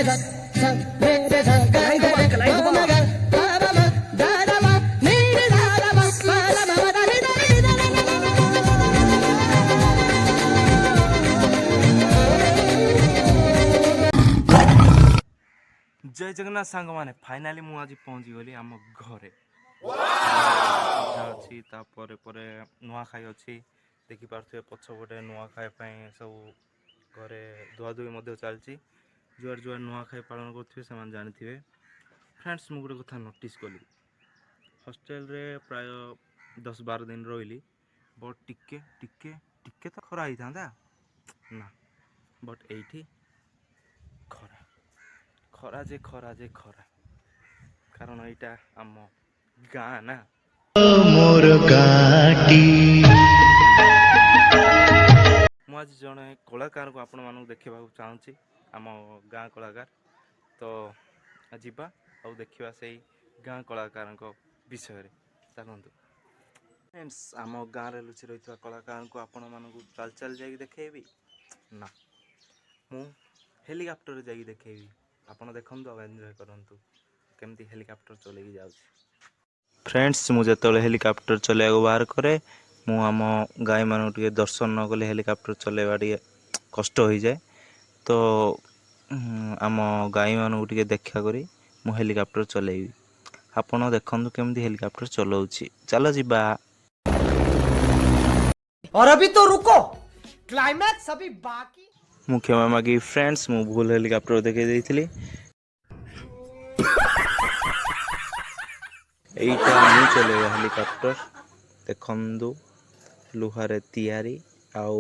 जय जगन्नाथ सांग माने फाइनाली मु आज पहुंची गली आम घरे अच्छी नुआ खाई अच्छी देखी पारे पछपटे नुआ खाई सब घरे धुआधुई चलती जुआर जुआर नुआ खाई पालन करेंगे से जानी थे। फ्रेंड्स मु गोटे कथा नोटिस कली हॉस्टल रे प्राय 10-12 दिन रही बट टिके टिके टिके तो खरा ही था ना बट एठी खरा खरा जे खरा जे खरा कारण यहाँ आम गाँ ना मोर गाटी मु आज जड़े कलाकार को आपण मानक देखा चाहूँगी आम गाँ कलाकार तो जीवा आ देखा से गाँ कलाकार विषय चलतु। फ्रेंड्स आम गाँव में लुचि रही कलाकार को आपण मानक चल चल जा देखेबी ना मु हेलिकॉप्टर जाकि देखेबी आपण देखु एंजॉय करंतु केमती हेलिकॉप्टर चले जाऊँ। फ्रेंड्स मुझे जो हेलिकॉप्टर चलैया बाहर करे मु आम गाय मान दर्शन न कले हेलिकॉप्टर चलैवा टे कष्ट हो जाए तो आम गाय मान देखा करी मु हेलिकॉप्टर चलैबी आपण देखु केमती हेलिकॉप्टर चलाऊँगी चलो जीवा। और अभी तो रुको क्लाइमैक्स अभी बाकी। मु क्षमा मागी फ्रेंड्स मु भूल हेलिकॉप्टर देखे देइथिली एटा मु चलेगा हेलिकॉप्टर देखंदु लुहारे तैयारी आउ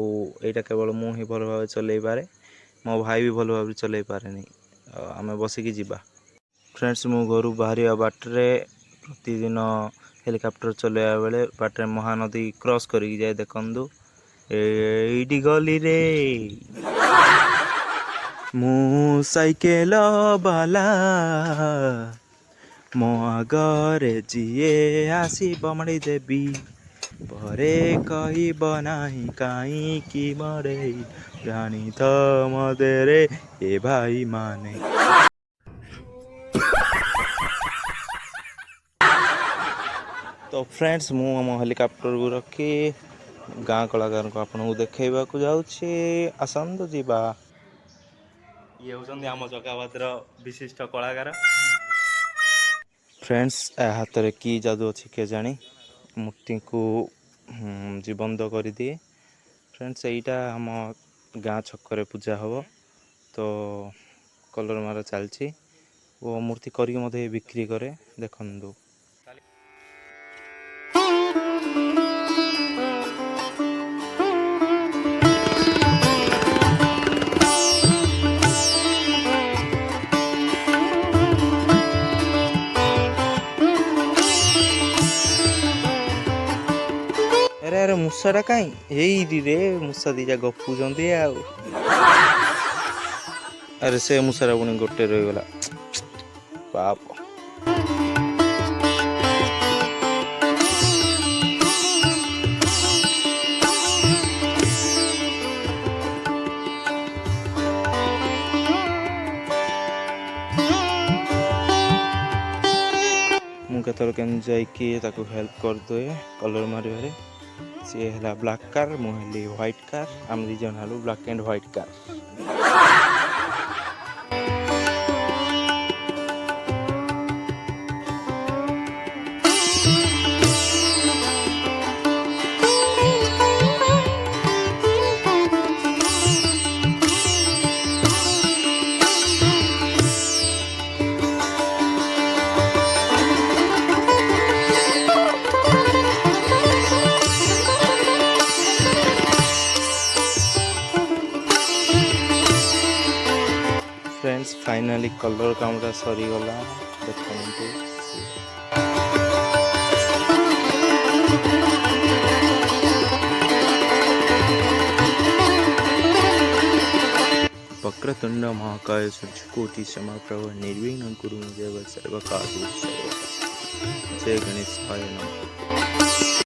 एटा केवल मु ही भल भाव चलै पारे मो भाई भी भल भाव चलै पारे नहीं आमे बसिकी जीवा। फ्रेंड्स मु घर बाहर बाटरे प्रतिदिन हेलिकॉप्टर चलैया बेले बाटरे महानदी क्रॉस करिक जाए देखंदु एडी गली रे मु साइकेल बाला मो आगरे जीए आसी बमड़ी देवी परे कहब नाही काई कि मरे जानी तो मदेरे ए भाई माने। तो फ्रेंड्स मु आम हेलिकॉप्टर को रखी गाँ कलाकार को आपको देखा जाऊँगी आसतु जीवा। ये होचंदी आम जगावतर विशिष्ट कलाकार। फ्रेंड्स हाथ में कि जादू अच्छी के जानी मूर्ति को जीवंत कर दिए। फ्रेंड्स यहीटा आम गाँ छकरे पूजा हम तो कलर मार चलती वो मूर्ति करके मधे बिक्री करे देखंदु। अरे मूसाटा कहीं रे मूसा दीजा गपुंट अरे से मूसारा पुणी गोटे रहीगला पाप। मुझे जाकि हेल्प करदे कलर मारे सी है ब्लैक कार मुझे व्हाइट कार आम दिजन हलु black and white car. Friends finally colour कामटा सरीगला देखते वक्रतुंड महाकाय सूर्यकोटि समप्रभ निर्विघ्नं कुरु मे देव सर्वकार्येषु सर्वदा जय गणेशाय नमः।